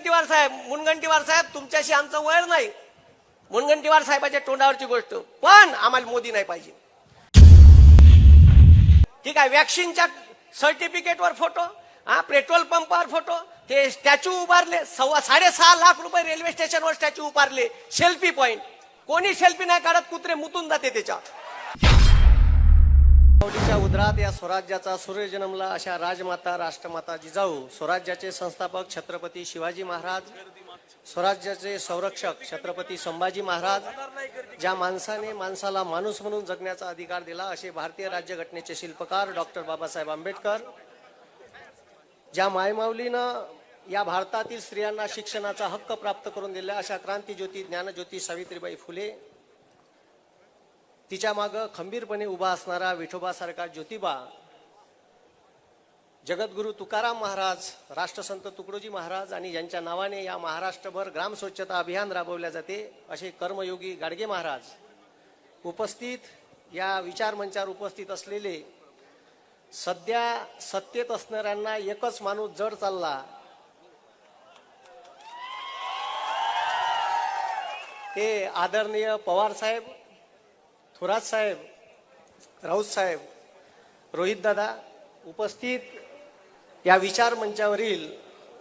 मुनगंटीवार साहेब तुमच्याशी आमचं वैर नाही. मुनगंटीवार साहेबाच्या तोंडावरची गोष्ट, पण आम्हाला मोदी नाही पाहिजे. ठीक आहे, वॅक्सिनच्या सर्टिफिकेटवर फोटो, पेट्रोल पंपावर फोटो, ते स्टॅच्यू उभारले, 6.5 लाख रुपये रेल्वे स्टेशनवर स्टॅच्यू उभारले, सेल्फी पॉइंट. कोणी सेल्फी नाही काढत, कुत्रे मुतून जाते त्याच्या. माऊलीच्या उदरात या स्वराज्याचा सूर्य जन्मला, अशा राजमाता राष्ट्रमाता जिजाऊ, स्वराज्याचे संस्थापक छत्रपती शिवाजी महाराज, स्वराज्याचे संरक्षक छत्रपती संभाजी महाराज, ज्या माणसाने माणसाला माणूस म्हणून जगण्याचा अधिकार दिला असे भारतीय राज्यघटनेचे शिल्पकार डॉक्टर बाबासाहेब आंबेडकर, ज्या मायमाऊलीनं या भारतातील स्त्रियांना शिक्षणाचा हक्क प्राप्त करून दिला अशा क्रांतीज्योती ज्ञानज्योती सावित्रीबाई फुले, तिच्या मागे खंबीरपणे उभा असणारा विठोबासारखा ज्योतिबा, जगद्गुरु तुकाराम महाराज, राष्ट्रसंत तुकडोजी महाराज आणि यांच्या नावाने या महाराष्ट्रभर ग्राम स्वच्छता अभियान राबवल्या जाते असे कर्मयोगी गाडगे महाराज, उपस्थित या विचार मंचावर उपस्थित असलेले सध्या सत्तेत असणाऱ्यांना एकच माणूस जड चालला, ते आदरणीय पवार साहेब, थोरात साहेब, राऊत साहेब, रोहित दादा, उपस्थित या विचार मंचावरील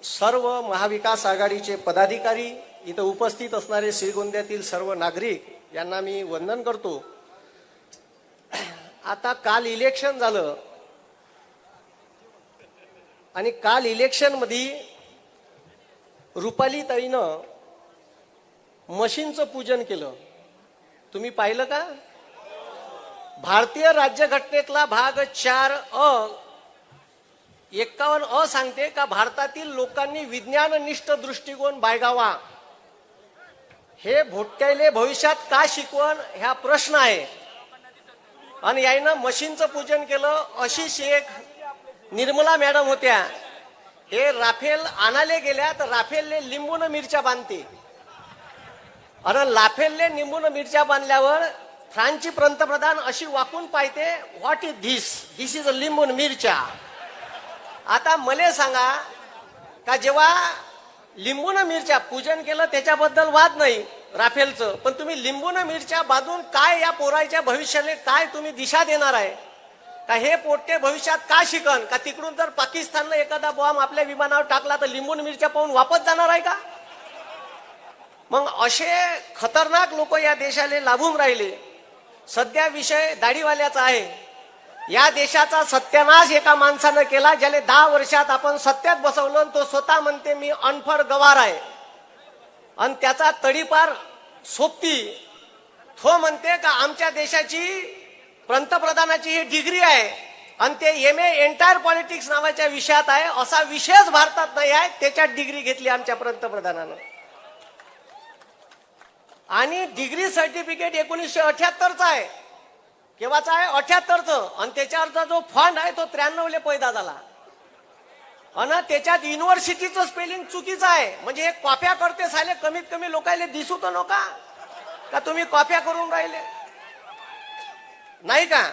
सर्व महाविकास आघाडीचे पदाधिकारी, इथं उपस्थित असणारे श्रीगोंद्यातील सर्व नागरिक यांना मी वंदन करतो. आता काल इलेक्शन झालं आणि काल इलेक्शन मध्ये रुपाली ताईनं मशीनचं पूजन केलं. तुम्ही पाहिलं का? भारतीय राज्यघटनेतला भाग 4(अ) 51(अ) सांगते का भारतातील लोकांनी विज्ञाननिष्ठ दृष्टिकोन बाळगावा. हे भोटक्याले भविष्यात का शिकवण ह्या प्रश्न आहे. आणि यानं मशीनचं पूजन केलं. अशी शेख निर्मला मॅडम होत्या, हे राफेल आणाले गेल्या तर राफेलने लिंबून मिरच्या बांधते, आणि राफेलने लिंबून मिरच्या बांधल्यावर फ्रान्सची पंतप्रधान अशी वाकून पाहते, what is this is a लिंबून मिरच्या. आता मला सांगा का जेव्हा लिंबून मिरच्या पूजन केलं त्याच्याबद्दल वाद नाही राफेलचं, पण तुम्ही लिंबून मिरच्या बांधून काय या पोराच्या भविष्याने काय तुम्ही दिशा देणार आहे का? हे पोट्टे भविष्यात का शिकन का? तिकडून जर पाकिस्ताननं एखादा बॉम्ब आपल्या विमानावर टाकला तर लिंबून मिरच्या पाहून वापस जाणार आहे का? मग असे खतरनाक लोक या देशाला लाभून राहिले. सध्या विषय दाढीवाल्याचा आहे. या देशाचा सत्यानाश एका माणसानं केला, ज्याला 10 वर्षात आपण सत्यात बसवलं. तो स्वतः म्हणते मी अनफड गवार आहे, आणि त्याचा तडीपार सोबती तो म्हणते का आमच्या देशाची पंतप्रधानाची ही डिग्री आहे, आणि ते MA एंटायर पॉलिटिक्स नावाच्या विषयात आहे. असा विषयच भारतात नाही आहे, त्याच्यात डिग्री घेतली आमच्या पंतप्रधानानं. आणि डिग्री सर्टिफिकेट 1978चं आहे. केव्हाचा आहे? 78चं. आणि त्याच्यावरचा जो फंड आहे तो 93 पैदा झाला. आणि त्याच्यात युनिव्हर्सिटीचं स्पेलिंग चुकीचं आहे. म्हणजे हे कॉप्या करते साले, कमीत कमी लोकांना दिसू तर नका का तुम्ही कॉप्या करून राहिले नाही का?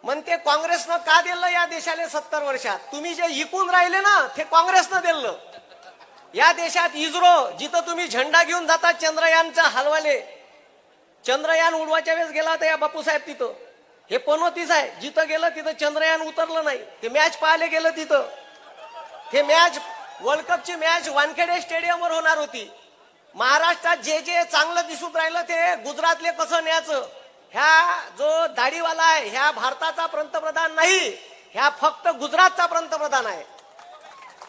म्हणते काँग्रेसनं का दिलं या देशाला 70 वर्षात? तुम्ही जे इकून राहिले ना ते काँग्रेसनं दिलं. या देशात इस्रो, जिथं तुम्ही झेंडा घेऊन जाता चंद्रयानचा हलवाले, चंद्रयान उडवायच्या वेळेस गेला होता या बापूसाहेब तिथं. हे 29 आहे. जिथं गेलं तिथं चंद्रयान उतरलं नाही. ते मॅच पाहायला गेलं तिथं. हे मॅच वर्ल्ड कपची मॅच वानखेडे स्टेडियमवर होणार होती. महाराष्ट्रात जे जे चांगलं दिसून राहिलं ते गुजरातले कसं न्यायचं. ह्या जो दाढीवाला आहे ह्या भारताचा पंतप्रधान नाही, ह्या फक्त गुजरातचा पंतप्रधान आहे.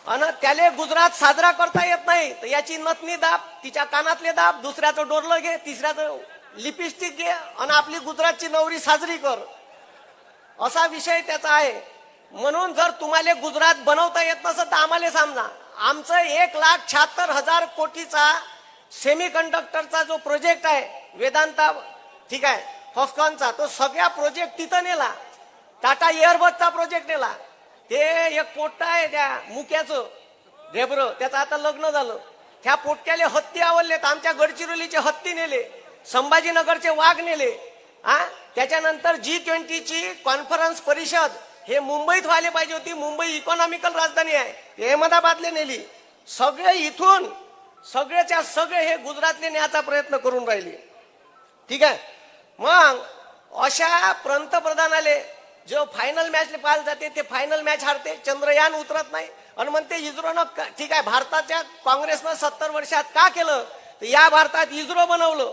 आणि त्याले गुजरात साजरा करता येत नाही तर याची नथनी दाब, तिच्या कानातले दाब, दुसऱ्याचं डोरलं घे, तिसऱ्याचं लिपस्टिक घे आणि आपली गुजरातची नवरी साजरी कर. असा विषय त्याचा आहे. म्हणून जर तुम्हाला गुजरात बनवता येत नसेल तर आम्हाला समजा. आमचं 1,76,000 कोटीचा सेमीकंडक्टरचा जो प्रोजेक्ट आहे वेदांता, ठीक आहे, फॉक्सकॉनचा, तो सगळ्या प्रोजेक्ट तिथं नेला. टाटा एअरबसचा प्रोजेक्ट नेला. ते एक पोट्टा आहे त्या मुक्याचं घेबर, त्याचं आता लग्न झालं. त्या पोट्ट्याले हत्ती आवडलेत. आमच्या गडचिरोलीचे हत्ती नेले, संभाजीनगरचे वाघ नेले. त्याच्यानंतर G20ची कॉन्फरन्स परिषद हे मुंबईत व्हायला पाहिजे होती. मुंबई इकॉनॉमिकल राजधानी आहे, ते अहमदाबादले नेली. सगळे इथून सगळेच्या सगळे हे गुजरातले न्यायचा प्रयत्न करून राहिले. ठीक आहे. मग अशा पंतप्रधानाले जो फायनल मॅच पाहायला जाते ते फायनल मॅच हारते, चंद्रयान उतरत नाही आणि म्हणते इस्रोनं ठीक आहे भारताच्या काँग्रेसनं 70 वर्षात का केलं, तर या भारतात इस्रो बनवलं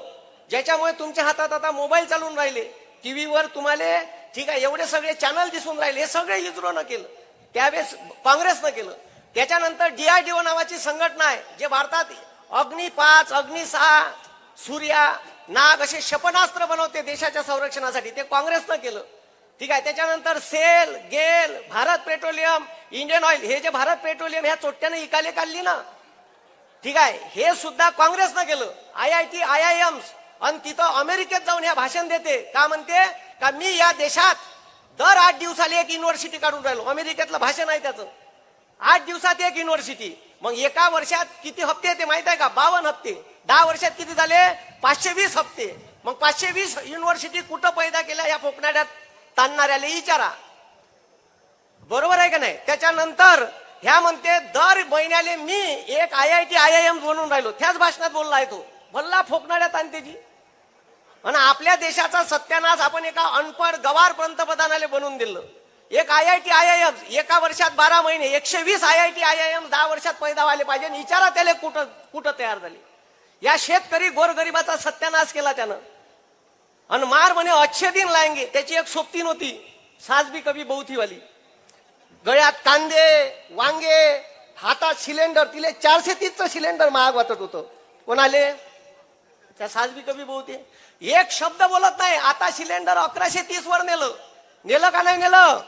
ज्याच्यामुळे तुमच्या हातात आता मोबाईल चालून राहिले, टीव्हीवर तुम्हाला ठीक आहे एवढे सगळे चॅनल दिसून राहिले, हे सगळे इस्रोनं केलं, त्यावेळेस काँग्रेसनं केलं. त्याच्यानंतर DRDO नावाची संघटना आहे जे भारतात अग्नी 5, अग्नी 6, सूर्या, नाग असे क्षेपणास्त्र बनवते देशाच्या संरक्षणासाठी, ते काँग्रेसनं केलं. ठीक आहे. त्याच्यानंतर सेल, गेल, भारत पेट्रोलियम, इंडियन ऑइल, हे जे भारत पेट्रोलियम ह्या चोट्ट्याने इकाले काढली ना, ठीक आहे, हे सुद्धा काँग्रेसनं केलं. IIT, IIMs आणि तिथं अमेरिकेत जाऊन ह्या भाषण देते, का म्हणते का मी या देशात दर 8 दिवसाला एक युनिव्हर्सिटी काढून राहिलो. अमेरिकेतलं भाषण आहे त्याचं, 8 दिवसात एक युनिव्हर्सिटी. मग एका वर्षात किती हप्ते येते माहित आहे का? 52 हप्ते. 10 वर्षात किती झाले? 520 हप्ते. मग 520 युनिव्हर्सिटी कुठं पैदा केल्या या फोकनाड्यात ताणणाऱ्याला विचारा, बरोबर आहे का नाही? त्याच्यानंतर ह्या म्हणते दर महिन्याले मी एक IIT, IIM बनवून राहिलो. त्याच भाषणात बोलला आहे तो, भल्ला फोकनाड्यात आणते जी. आणि आपल्या देशाचा सत्यानाश आपण एका अनपढ गवार पंतप्रधानाला बनवून दिलं. एक IIT, IIM एका वर्षात 12 महिने, 120 IIT, IIM 10 वर्षात पैदा व्हायला पाहिजे. विचारा त्याला कुठं कुठं तयार झाले. या शेतकरी गोरगरिबाचा सत्यानाश केला त्यानं. आणि मार म्हणे अच्छे दिन लाएंगे, त्याची एक सोबतीन होती सास भी कभी बहुत ही वाली, गळ्यात कांदे, वांगे, हातात सिलेंडर, तिले 430चं सिलेंडर महाग वाटत होतं. कोणाले? त्या सास भी कभी बहुत ही. एक शब्द बोलत नाही. आता सिलेंडर 1130 वर नेलं. नेलं का नाही नेलं?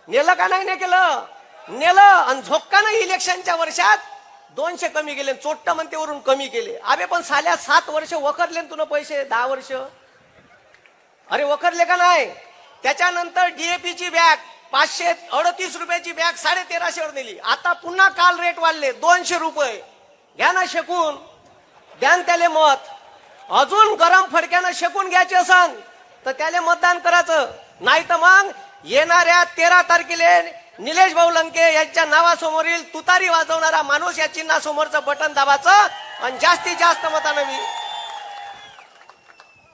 नेलं का नाही केलं? नेलं. आणि झोक्कानं इलेक्शनच्या वर्षात 200 कमी गेले, चोट्ट म्हणते वरून कमी केले. अबे पण साल्या 7 वर्ष वखरले तुला पैसे, 10 वर्ष अरे वखरले का नाही? त्याच्यानंतर DAP ची बॅग 538 रुपयाची बॅग 1350 वर नेली. आता पुन्हा काल रेट वाढले 200 रुपये. घ्या ना शेकून, द्या त्याले मत. अजून गरम फडक्यानं शेकून घ्यायचे असन तर त्याला मतदान करायचं. नाही तर मग येणाऱ्या 13 तारखेला निलेश भाऊ लंके यांच्या नावासमोरील तुतारी वाजवणारा माणूस या चिन्हासमोरचं बटन दाबाचं आणि जास्तीत जास्त मतानं मी.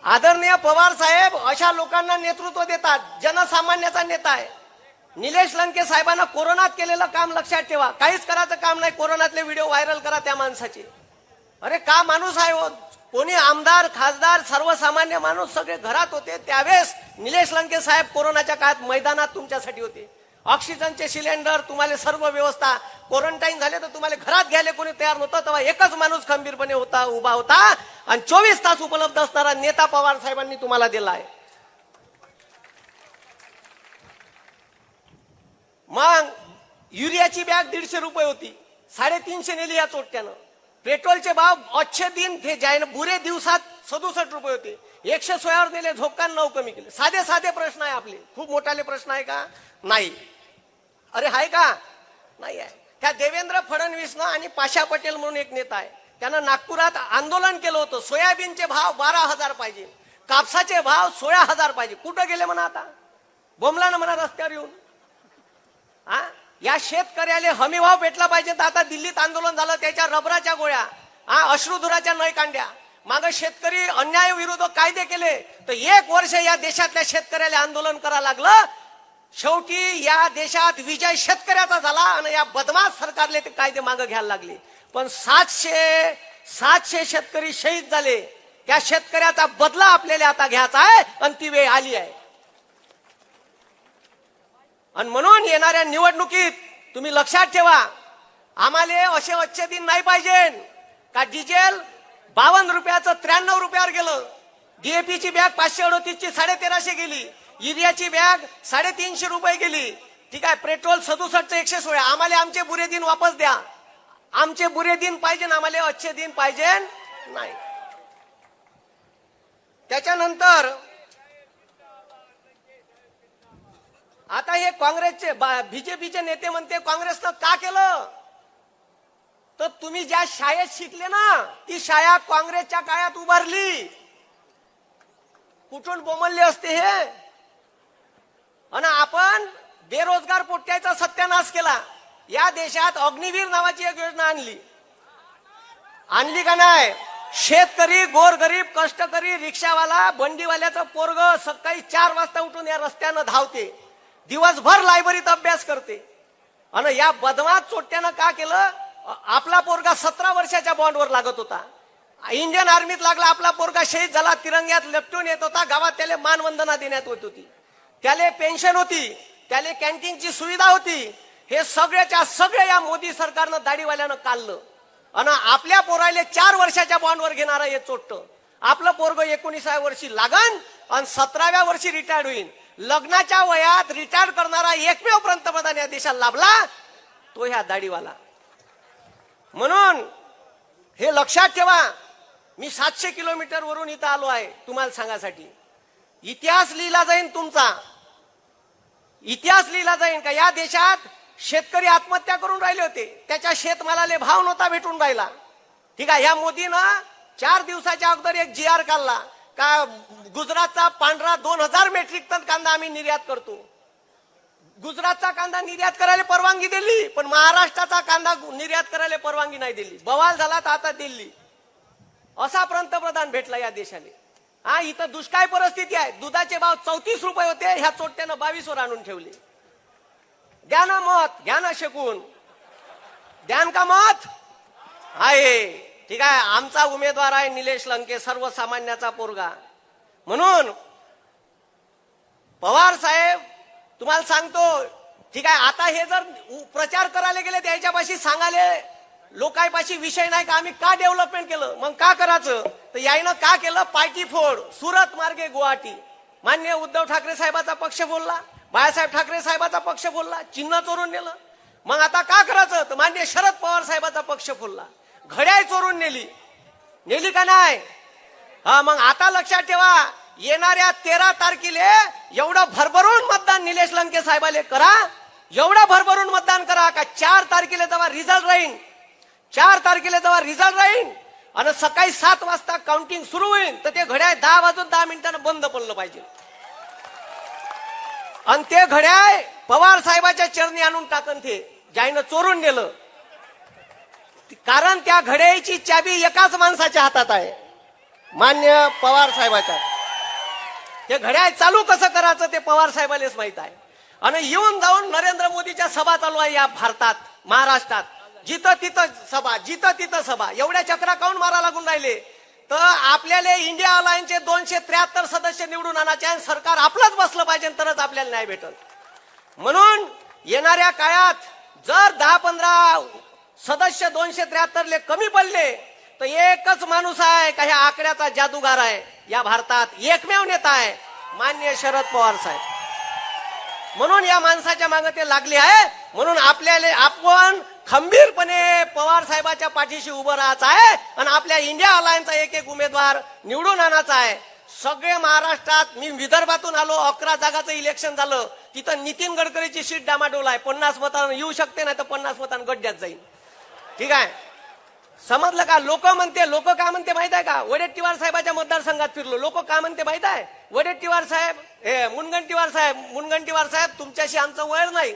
आदरणीय पवार साहेब अशा लोकांना नेतृत्व देतात, जनसामान्याचा नेता आहे. निलेश लंके साहेबांना कोरोनात केलेलं काम लक्षात ठेवा. काहीच करायचं काम नाही. कोरोनातले व्हिडिओ व्हायरल करा त्या माणसाचे. अरे का माणूस आहे हो. कोणी आमदार, खासदार, सर्वसामान्य माणूस सगळे घरात होते. त्यावेळेस निलेश लंके साहेब कोरोनाच्या काळात मैदानात तुमच्यासाठी होते. ऑक्सिजनचे सिलेंडर, तुम्हाला सर्व व्यवस्था. क्वारंटाईन झाले तर तुम्हाला घरात घ्यायला कोणी तयार नव्हतं, तेव्हा एकच माणूस खंबीरपणे होता, उभा होता आणि 24 तास उपलब्ध असणारा नेता पवार साहेबांनी तुम्हाला दिला आहे. मग युरियाची बॅग 150 रुपये होती, 350 नेली या चोट्ट्यानं. पेट्रोलचे भाव अच्छे दिन थे जायन बुरे दिवसात 67 रुपये होते, 116 वर नेले. झोपकान 9 कमी केले. साधे साधे प्रश्न आहे आपले. खूप मोठाले प्रश्न आहे का? नाही. अरे आहे का? नाही आहे. त्या देवेंद्र फडणवीसनं आणि पाशा पटेल म्हणून एक नेता आहे, त्यानं नागपुरात आंदोलन केलं होतं. सोयाबीनचे भाव 12,000 पाहिजे, कापसाचे भाव 16,000 पाहिजे. कुठं गेले म्हणा आता? बोंबला ना म्हणा रस्त्यावर येऊन. हा, या शेतकऱ्याला हमी भाव भेटला पाहिजे. तर आता दिल्लीत आंदोलन झालं, त्याच्या रबराच्या गोळ्या, अश्रुधुराच्या नळ कांड्या. माग शेतकरी अन्याय विरोध कायदे केले, तर 1 वर्ष या देशातल्या शेतकऱ्याला आंदोलन करायला लागलं. शेवटी या देशात विजय शेतकऱ्याचा झाला आणि या बदमाश सरकारले ते कायदे मागे घ्यायला लागले. पण 700 शेतकरी शहीद झाले. त्या शेतकऱ्याचा बदला आपल्याला आता घ्यायचा आहे आणि ती वेळ आली आहे. आणि म्हणून येणाऱ्या निवडणुकीत तुम्ही लक्षात ठेवा, आम्हाला असे अच्छे दिन नाही पाहिजे का डिझेल 52 रुपयाचं 93 रुपयावर गेलं. DAP ची बॅग 538 ची 1350 गेली. युरियाची बॅग 350 रुपये गेली. ठीक आहे. पेट्रोल 67चं 116. आम्हाला आमचे बुरे दिन वापस द्या. आमचे बुरे दिन पाहिजे, आम्हाला अच्छे दिन पाहिजे नाही. त्याच्यानंतर आता हे काँग्रेसचे BJPचे नेते म्हणते काँग्रेसनं का केलं, तर तुम्ही ज्या शाळेत शिकले ना ती शाळा काँग्रेसच्या काळात उभारली. कुठून बोमलले असते हे. आणि आपण बेरोजगार पोट्ट्याचा सत्यानाश केला. या देशात अग्निवीर नावाची एक योजना आणली का नाही? शेतकरी, गोरगरीब, कष्टकरी, रिक्षावाला, बंडीवाल्याचं पोरग सकाळी 4 वाजता उठून या रस्त्यानं धावते, दिवसभर लायब्ररीत अभ्यास करते. आणि या बदमाश चोट्यानं का केलं? आपला पोरगा 17 वर्षाच्या बॉन्डवर लागत होता, इंडियन आर्मीत लागला, आपला पोरगा शहीद झाला, तिरंग्यात लपटून येत होता, गावात त्याला मानवंदना देण्यात येत होती, त्याला पेन्शन होती, त्याला कॅन्टीनची सुविधा होती. हे सगळ्याच्या सगळ्या या मोदी सरकारनं दाढीवाल्यानं काढलं. आणि आपल्या पोराले 4 वर्षाच्या बॉन्डवर घेणारा हे चोट्ट, आपलं पोरग 19व्या वर्षी लागन आणि 17व्या वर्षी रिटायर्ड होईल. लग्नाच्या वयात रिटायर करणारा एकमेव पंतप्रधान या देशाला लाभला तो ह्या दाढीवाला. म्हणून हे लक्षात ठेवा. मी 700 किलोमीटर वरून इथं आलो आहे तुम्हाला सांगासाठी. इतिहास लिहिला जाईल तुमचा, इतिहास लिहिला जाईल का या देशात शेतकरी आत्महत्या करून राहिले होते, त्याच्या शेतमालाले भाव नव्हता भेटून राहिला. ठीक आहे, या मोदीनं 4 दिवसाच्या अगोदर एक GR काढला का गुजरातचा पांढरा 2000 मेट्रिक टन कांदा आम्ही निर्यात करतो. गुजरातचा कांदा निर्यात करायला परवानगी दिली, पण महाराष्ट्राचा कांदा निर्यात करायला परवानगी नाही दिली. बवाल झाला तर आता दिल्ली. असा पंतप्रधान भेटला या देशाला. हा, इथं दुष्काळ परिस्थिती आहे. दुधाचे भाव 34 रुपये होते, ह्या चोट्यानं 22 वर आणून ठेवले. द्या ना मत, घ्या ना शेकून, द्यान का मत आहे? ठीक आहे, आमचा उमेदवार आहे निलेश लंके, सर्वसामान्याचा पोरगा. म्हणून पवार साहेब तुम्हाला सांगतो, ठीक आहे, आता हे जर प्रचार करायला गेले त्याच्यापाशी सांगाले लोकांपाशी विषय नाही का आम्ही का डेव्हलपमेंट केलं, मग का करायचं? तर यायनं का केलं? पार्टी फोड, सुरत मार्गे गुवाहाटी. मान्य उद्धव ठाकरे साहेबाचा पक्ष बोलला, बाळासाहेब ठाकरे साहेबाचा पक्ष बोलला, चिन्ह चोरून नेलं. मग आता का करायचं? तर मान्य शरद पवार साहेबाचा पक्ष बोलला, घड्याळ चोरून नेली का नाही? हा, मग आता लक्षात ठेवा, येणाऱ्या 13 तारखेला एवढं भरभरून मतदान निलेश लंके साहेबाले करा, एवढं भरभरून मतदान करा का 4 तारखेला जेव्हा रिझल्ट राहील, 4 तारखेला जेव्हा रिझल्ट राहील आणि सकाळी 7 वाजता काउंटिंग सुरू होईल तर ते घड्याळ 10 वाजून 10 मिनिटांना बंद पडलं पाहिजे. आणि ते घड्याळ पवार साहेबाच्या चरणी आणून टाकन ते ज्यानं चोरून नेलं. कारण त्या घड्याळीची चाबी एकाच माणसाच्या हातात आहे, मान्य पवार साहेबाच्या. ते घड्याळ चालू कसं करायचं ते पवार साहेबांनाच माहित आहे. आणि येऊन जाऊन नरेंद्र मोदीच्या सभा चालू आहे या भारतात, महाराष्ट्रात, जिथं तिथं सभा, जिथं तिथं सभा. एवढ्या चक्रा काऊन मारा लागून राहिले? तर आपल्याला इंडिया अलायन्सचे 273 सदस्य निवडून आणायचे आणि सरकार आपलंच बसलं पाहिजे, तरच आपल्याला न्याय भेटल. म्हणून येणाऱ्या काळात जर 10-15 सदस्य 273 ले कमी पडले तर एकच माणूस आहे का ह्या आकड्याचा जादूगार आहे या भारतात, एकमेव नेता आहे मान्य शरद पवार साहेब. म्हणून या माणसाच्या मागे ते लागले आहे. म्हणून आपल्याला आपण खंबीरपणे पवार साहेबाच्या पाठीशी उभं राहायचं आहे आणि आपल्या इंडिया अलायन्सचा एक उमेदवार निवडून आणायचा आहे. सगळे महाराष्ट्रात, मी विदर्भातून आलो, 11 जागाचं इलेक्शन झालं, तिथं नितीन गडकरीची सीट डामाडोल आहे, 50 मतांना येऊ शकते, नाही तर 50 मतांना गड्ड्यात जाईल. ठीक आहे, समजलं का? लोक काय म्हणते माहित आहे का? वडेट्टीवार साहेबाच्या मतदारसंघात फिरलो, लोक काय म्हणते माहित आहे? वडेट्टीवार साहेब, मुनगंटीवार साहेब तुमच्याशी आमचं वैर नाही,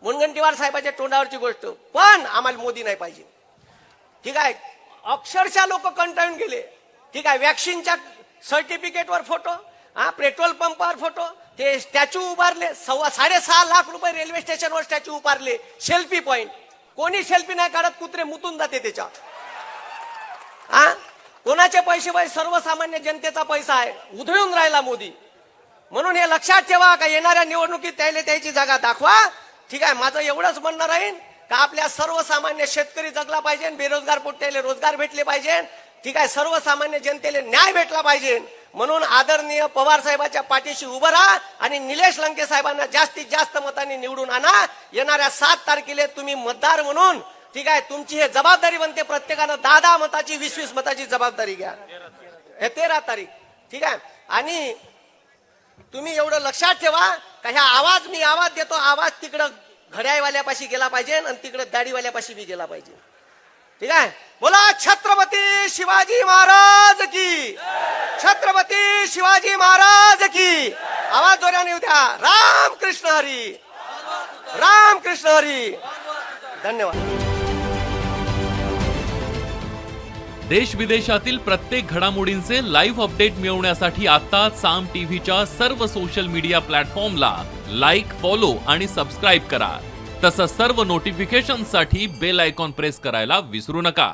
मुनगंटीवार साहेबाच्या तोंडावरची गोष्ट, पण आम्हाला मोदी नाही पाहिजे. ठीक आहे, अक्षरशः लोक कंटाळून गेले. ठीक आहे, वॅक्सिनच्या सर्टिफिकेटवर फोटो, पेट्रोल पंपावर फोटो, ते स्टॅच्यू उभारले, 6.5 लाख रुपये रेल्वे स्टेशनवर स्टॅच्यू उभारले, सेल्फी पॉइंट. कोणी सेल्फी नाही काढत, कुत्रे मुतून जाते त्याच्या. कोणाचे पैसे? सर्वसामान्य जनतेचा पैसा आहे, उधळून राहिला मोदी. म्हणून हे लक्षात ठेवा का येणाऱ्या निवडणुकीत त्याची जागा दाखवा. ठीक आहे, माझं एवढंच म्हणणं राहील का आपल्या सर्वसामान्य शेतकरी जगला पाहिजे, बेरोजगार पोट्याला रोजगार भेटले पाहिजे. ठीक आहे, सर्वसामान्य जनतेला न्याय भेटला पाहिजे. म्हणून आदरणीय पवार साहेबाच्या पाठीशी उभं राहा आणि निलेश लंके साहेबांना जास्तीत जास्त मतांनी निवडून आणा. येणाऱ्या 7 तारखेला तुम्ही मतदार म्हणून, ठीक आहे, तुमची हे जबाबदारी बनते. प्रत्येकानं 10-10 मताची, 20-20 मताची जबाबदारी घ्या. हे 13 तारीख. ठीक आहे, आणि तुम्ही एवढं लक्षात ठेवा का ह्या मी आवाज देतो, आवाज तिकडं घड्याळवाल्यापाशी गेला पाहिजे आणि तिकडं दाढीवाल्यापाशी बी गेला पाहिजे. ठीक आहे, बोला छत्रपती शिवाजी महाराज की, छत्रपती शिवाजी महाराज की. आवाज जोराने येऊ द्या. राम कृष्ण हरी, राम कृष्ण हरी. धन्यवाद. देश विदेशातील प्रत्येक घडामोडींचे लाईव्ह अपडेट मिळवण्यासाठी आता साम टीव्हीच्या सर्व सोशल मीडिया प्लॅटफॉर्मला लाईक, फॉलो आणि सबस्क्राईब करा. तसंच सर्व नोटिफिकेशनसाठी बेल आयकॉन प्रेस करायला विसरू नका.